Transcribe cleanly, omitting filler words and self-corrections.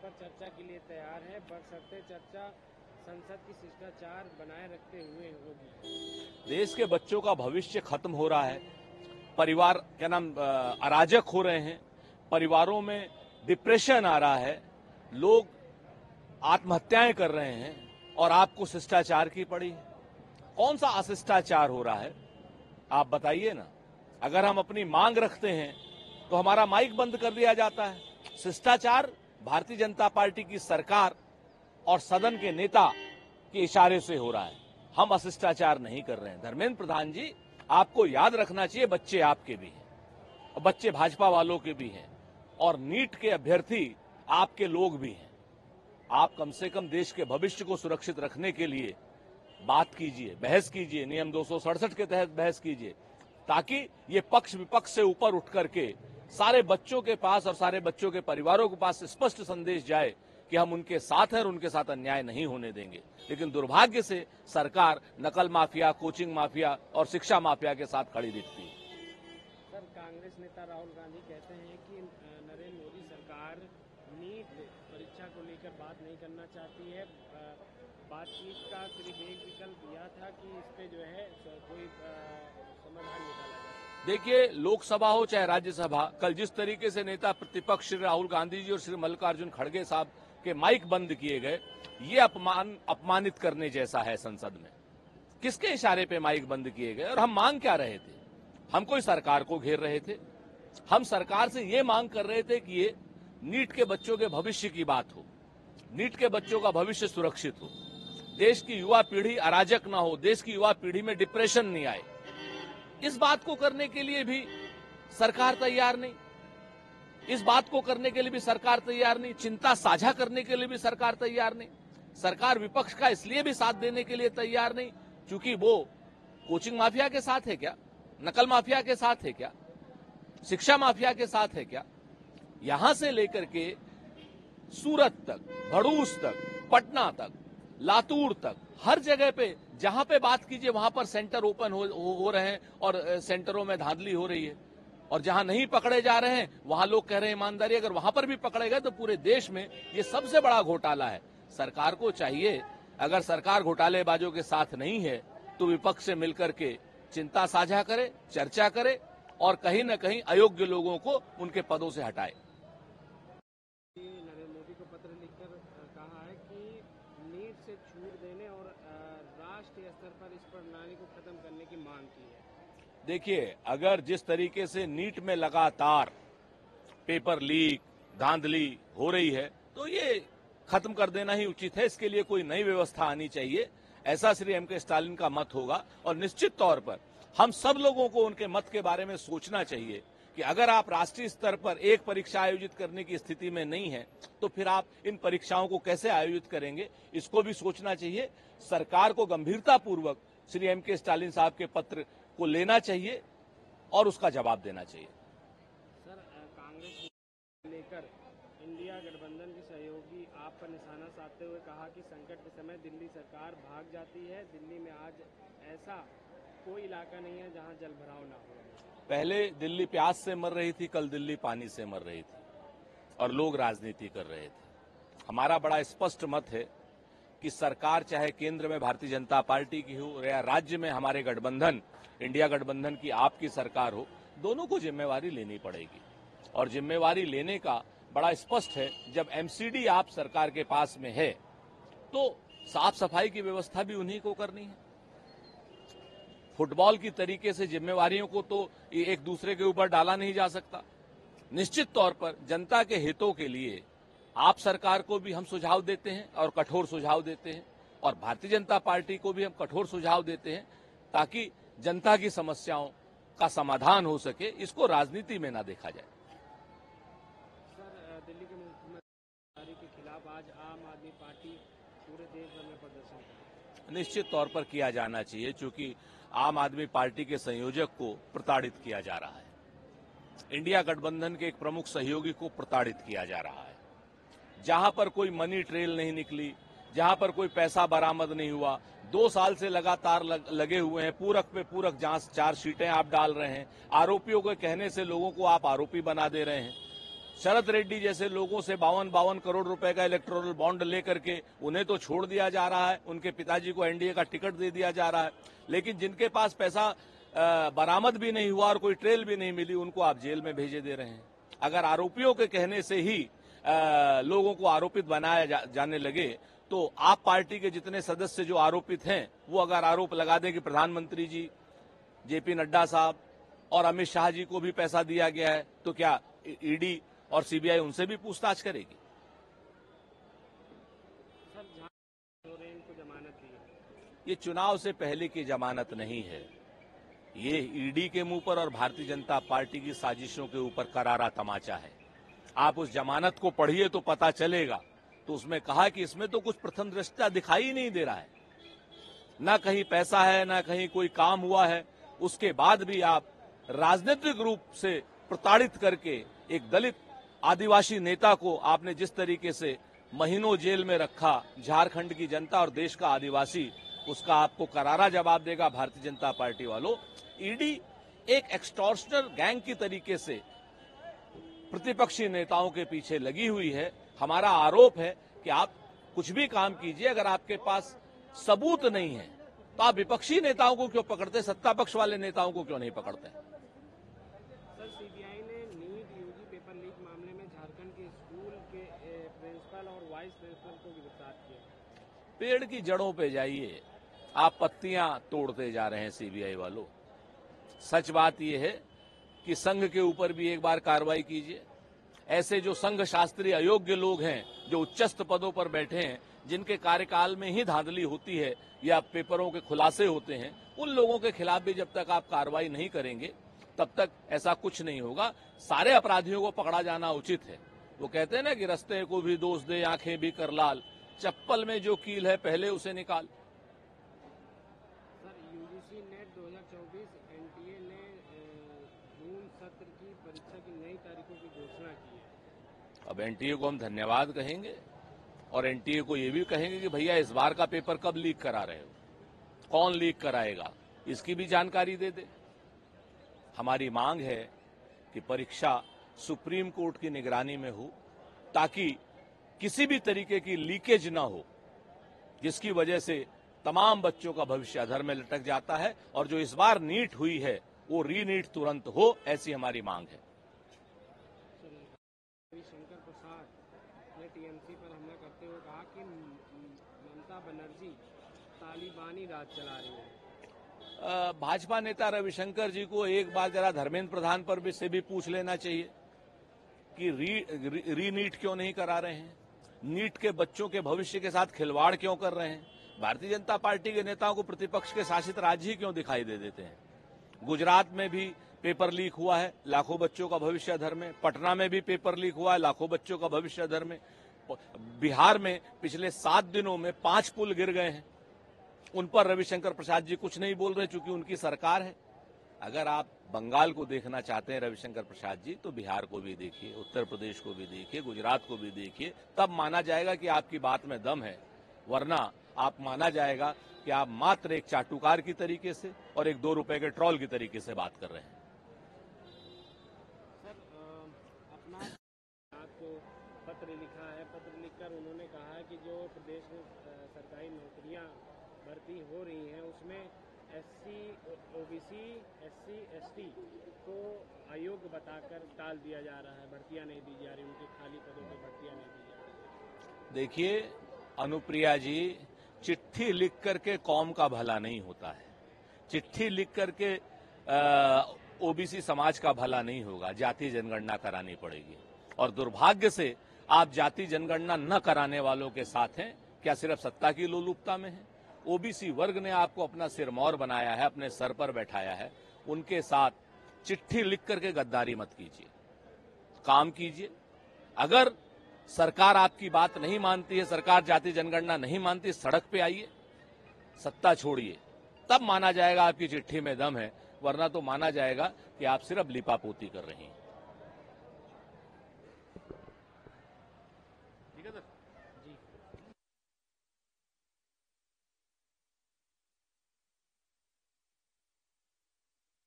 पर चर्चा के लिए तैयार है, बशर्ते चर्चा संसद की शिष्टाचार बनाए रखते हुए होगी। देश के बच्चों का भविष्य खत्म हो रहा है, परिवार क्या नाम अराजक हो रहे हैं, परिवारों में डिप्रेशन आ रहा है, लोग आत्महत्याएं कर रहे हैं और आपको शिष्टाचार की पड़ी है। कौन सा अशिष्टाचार हो रहा है आप बताइए ना। अगर हम अपनी मांग रखते हैं तो हमारा माइक बंद कर दिया जाता है। शिष्टाचार भारतीय जनता पार्टी की सरकार और सदन के नेता के इशारे से हो रहा है, हम अशिष्टाचार नहीं कर रहे हैं। धर्मेंद्र प्रधान जी, आपको याद रखना चाहिए, बच्चे आपके भी हैं और बच्चे भाजपा वालों के भी हैं और नीट के अभ्यर्थी आपके लोग भी हैं। आप कम से कम देश के भविष्य को सुरक्षित रखने के लिए बात कीजिए, बहस कीजिए, नियम 267 के तहत बहस कीजिए, ताकि ये पक्ष विपक्ष से ऊपर उठ करके सारे बच्चों के पास और सारे बच्चों के परिवारों के पास स्पष्ट संदेश जाए कि हम उनके साथ हैं और उनके साथ अन्याय नहीं होने देंगे। लेकिन दुर्भाग्य से सरकार नकल माफिया, कोचिंग माफिया और शिक्षा माफिया के साथ खड़ी दिखती है। सर, कांग्रेस नेता राहुल गांधी कहते हैं कि नरेंद्र मोदी सरकार नीट परीक्षा को लेकर बात नहीं करना चाहती है। बातचीत का सिर्फ एक विकल्प दिया था कि इस पे जो है कोई समाधान निकाला जाए। देखिए, लोकसभा हो चाहे राज्यसभा, कल जिस तरीके से नेता प्रतिपक्ष श्री राहुल गांधी जी और श्री मल्लिकार्जुन खड़गे साहब के माइक बंद किए गए, ये अपमानित करने जैसा है। संसद में किसके इशारे पे माइक बंद किए गए और हम मांग क्या रहे थे? हम कोई सरकार को घेर रहे थे? हम सरकार से ये मांग कर रहे थे कि ये नीट के बच्चों के भविष्य की बात हो, नीट के बच्चों का भविष्य सुरक्षित हो, देश की युवा पीढ़ी अराजक ना हो, देश की युवा पीढ़ी में डिप्रेशन नहीं आए। इस बात को करने के लिए भी सरकार तैयार नहीं, इस बात को करने के लिए भी सरकार तैयार नहीं, चिंता साझा करने के लिए भी सरकार तैयार नहीं। सरकार विपक्ष का इसलिए भी साथ देने के लिए तैयार नहीं क्योंकि वो कोचिंग माफिया के साथ है क्या, नकल माफिया के साथ है क्या, शिक्षा माफिया के साथ है क्या? यहां से लेकर के सूरत तक, भड़ूस तक, पटना तक, लातूर तक, हर जगह पे जहां पे बात कीजिए वहां पर सेंटर ओपन हो रहे हैं और सेंटरों में धांधली हो रही है। और जहां नहीं पकड़े जा रहे हैं वहां लोग कह रहे हैं ईमानदारी, अगर वहां पर भी पकड़े गए तो पूरे देश में ये सबसे बड़ा घोटाला है। सरकार को चाहिए, अगर सरकार घोटालेबाजों के साथ नहीं है तो विपक्ष से मिलकर के चिंता साझा करे, चर्चा करे और कहीं न कहीं अयोग्य लोगों को उनके पदों से हटाए। नरेंद्र मोदी को पत्र लिखकर कहा है कि नीट से छूट देने और राष्ट्रीय स्तर पर इस प्रणाली को खत्म करने की मांग की है। देखिए, अगर जिस तरीके से नीट में लगातार पेपर लीक, धांधली हो रही है तो ये खत्म कर देना ही उचित है। इसके लिए कोई नई व्यवस्था आनी चाहिए, ऐसा श्री एम.के. स्टालिन का मत होगा। और निश्चित तौर पर हम सब लोगों को उनके मत के बारे में सोचना चाहिए कि अगर आप राष्ट्रीय स्तर पर एक परीक्षा आयोजित करने की स्थिति में नहीं है तो फिर आप इन परीक्षाओं को कैसे आयोजित करेंगे, इसको भी सोचना चाहिए। सरकार को गंभीरतापूर्वक श्री एम.के. स्टालिन साहब के पत्र को लेना चाहिए और उसका जवाब देना चाहिए। सर, कांग्रेस लेकर इंडिया गठबंधन के सहयोगी आप पर निशाना साधते हुए कहा कि संकट के समय दिल्ली सरकार भाग जाती है। दिल्ली में आज ऐसा कोई इलाका नहीं है जहां जल भराव ना हो। पहले दिल्ली प्यास से मर रही थी, कल दिल्ली पानी से मर रही थी और लोग राजनीति कर रहे थे। हमारा बड़ा स्पष्ट मत है कि सरकार चाहे केंद्र में भारतीय जनता पार्टी की हो या राज्य में हमारे गठबंधन इंडिया गठबंधन की आपकी सरकार हो, दोनों को जिम्मेवारी लेनी पड़ेगी। और जिम्मेवारी लेने का बड़ा स्पष्ट है, जब एमसीडी आप सरकार के पास में है तो साफ सफाई की व्यवस्था भी उन्हीं को करनी है। फुटबॉल की तरीके से जिम्मेवारियों को तो एक दूसरे के ऊपर डाला नहीं जा सकता। निश्चित तौर पर जनता के हितों के लिए आप सरकार को भी हम सुझाव देते हैं और कठोर सुझाव देते हैं, और भारतीय जनता पार्टी को भी हम कठोर सुझाव देते हैं ताकि जनता की समस्याओं का समाधान हो सके, इसको राजनीति में ना देखा जाए। सर, दिल्ली के मुख्यमंत्री के खिलाफ आज आम आदमी पार्टी पूरे देश भर में प्रदर्शन करेगी। निश्चित तौर पर किया जाना चाहिए, क्योंकि आम आदमी पार्टी के संयोजक को प्रताड़ित किया जा रहा है, इंडिया गठबंधन के एक प्रमुख सहयोगी को प्रताड़ित किया जा रहा है। जहां पर कोई मनी ट्रेल नहीं निकली, जहां पर कोई पैसा बरामद नहीं हुआ, 2 साल से लगातार लगे हुए हैं, पूरक पे पूरक जांच चार्जशीटें आप डाल रहे हैं, आरोपियों के कहने से लोगों को आप आरोपी बना दे रहे हैं। शरद रेड्डी जैसे लोगों से 52 करोड़ रुपए का इलेक्टोरल बॉन्ड लेकर के उन्हें तो छोड़ दिया जा रहा है, उनके पिताजी को एनडीए का टिकट दे दिया जा रहा है, लेकिन जिनके पास पैसा बरामद भी नहीं हुआ और कोई ट्रेल भी नहीं मिली, उनको आप जेल में भेजे दे रहे हैं। अगर आरोपियों के कहने से ही लोगों को आरोपित बनाया जाने लगे तो आप पार्टी के जितने सदस्य जो आरोपित हैं वो अगर आरोप लगा दें कि प्रधानमंत्री जी, जेपी नड्डा साहब और अमित शाह जी को भी पैसा दिया गया है, तो क्या ईडी और सीबीआई उनसे भी पूछताछ करेगी? सर, सोरेन को जमानत दी है। ये चुनाव से पहले की जमानत नहीं है, ये ईडी के मुंह पर और भारतीय जनता पार्टी की साजिशों के ऊपर करारा तमाचा है। आप उस जमानत को पढ़िए तो पता चलेगा। तो उसमें कहा कि इसमें तो कुछ प्रथम दृष्टया दिखाई ही नहीं दे रहा है, ना कहीं पैसा है, ना कहीं कोई काम हुआ है। उसके बाद भी आप राजनीतिक रूप से प्रताड़ित करके एक दलित आदिवासी नेता को आपने जिस तरीके से महीनों जेल में रखा, झारखंड की जनता और देश का आदिवासी उसका आपको करारा जवाब देगा भारतीय जनता पार्टी वालों। ईडी एक एक्सटॉर्शनर गैंग की तरीके से प्रतिपक्षी नेताओं के पीछे लगी हुई है। हमारा आरोप है कि आप कुछ भी काम कीजिए, अगर आपके पास सबूत नहीं है तो आप विपक्षी नेताओं को क्यों पकड़ते, सत्ता पक्ष वाले नेताओं को क्यों नहीं पकड़ते? सर, सीबीआई ने नीट यूजी पेपर लीक मामले में झारखंड के स्कूल के प्रिंसिपल और वाइस प्रिंसिपल को गिरफ्तार किया। पेड़ की जड़ों पे जाइए, आप पत्तियां तोड़ते जा रहे हैं सीबीआई वालों। सच बात यह है कि संघ के ऊपर भी एक बार कार्रवाई कीजिए। ऐसे जो संघ शास्त्रीय अयोग्य लोग हैं, जो उच्चस्थ पदों पर बैठे हैं, जिनके कार्यकाल में ही धांधली होती है या पेपरों के खुलासे होते हैं, उन लोगों के खिलाफ भी जब तक आप कार्रवाई नहीं करेंगे तब तक ऐसा कुछ नहीं होगा। सारे अपराधियों को पकड़ा जाना उचित है। वो कहते हैं ना कि रस्ते को भी दोष दे, आंखें भी कर लाल, चप्पल में जो कील है पहले उसे निकाल। सर, यूजीसी नेट 2024 एनटीए ने जून सत्र की परीक्षा की नई तारीखों की घोषणा की है। अब एनटीए को हम धन्यवाद कहेंगे और एनटीए को ये भी कहेंगे कि भैया इस बार का पेपर कब लीक करा रहे हो, कौन लीक कराएगा, इसकी भी जानकारी दे दे। हमारी मांग है कि परीक्षा सुप्रीम कोर्ट की निगरानी में हो ताकि किसी भी तरीके की लीकेज ना हो, जिसकी वजह से तमाम बच्चों का भविष्य अधर में लटक जाता है। और जो इस बार नीट हुई है वो रीनीट तुरंत हो, ऐसी हमारी मांग है। रविशंकर प्रसाद ने टीएमसी पर हमला करते हुए कहा कि ममता बनर्जी तालिबानी राज चला रही है। भाजपा नेता रविशंकर जी को एक बार जरा धर्मेंद्र प्रधान पर भी से भी पूछ लेना चाहिए कि रीनीट क्यों नहीं करा रहे हैं, नीट के बच्चों के भविष्य के साथ खिलवाड़ क्यों कर रहे हैं। भारतीय जनता पार्टी के नेताओं को प्रतिपक्ष के शासित राज्य ही क्यों दिखाई दे देते हैं। गुजरात में भी पेपर लीक हुआ है, लाखों बच्चों का भविष्य अधर में। पटना में भी पेपर लीक हुआ है, लाखों बच्चों का भविष्य अधर में। बिहार में पिछले 7 दिनों में 5 पुल गिर गए हैं, उन पर रविशंकर प्रसाद जी कुछ नहीं बोल रहे चूंकि उनकी सरकार है। अगर आप बंगाल को देखना चाहते हैं रविशंकर प्रसाद जी, तो बिहार को भी देखिए, उत्तर प्रदेश को भी देखिए, गुजरात को भी देखिए, तब माना जाएगा कि आपकी बात में दम है। वरना आप माना जाएगा कि आप मात्र एक चाटुकार की तरीके से और एक 2 रुपए के ट्रॉल की तरीके से बात कर रहे हैं। सर, अपना को पत्र लिखा है, पत्र लिखकर उन्होंने कहा है कि जो प्रदेश में सरकारी नौकरियां भर्ती हो रही हैं उसमें एससी, ओबीसी, एससी, एसटी को अयोग्य बताकर टाल दिया जा रहा है, भर्तियां नहीं दी जा रही, उनके खाली पदों पर भर्तियां नहीं दी जा रही। देखिए अनुप्रिया जी, चिट्ठी लिख करके कौम का भला नहीं होता है, चिट्ठी लिख करके ओबीसी समाज का भला नहीं होगा, जाति जनगणना करानी पड़ेगी। और दुर्भाग्य से आप जाति जनगणना न कराने वालों के साथ हैं। क्या सिर्फ सत्ता की लोलुपता में है? ओबीसी वर्ग ने आपको अपना सिरमौर बनाया है, अपने सर पर बैठाया है, उनके साथ चिट्ठी लिख करके गद्दारी मत कीजिए, काम कीजिए। अगर सरकार आपकी बात नहीं मानती है, सरकार जाति जनगणना नहीं मानती, सड़क पे आइए, सत्ता छोड़िए, तब माना जाएगा आपकी चिट्ठी में दम है। वरना तो माना जाएगा कि आप सिर्फ लिपापोती कर रही हैं।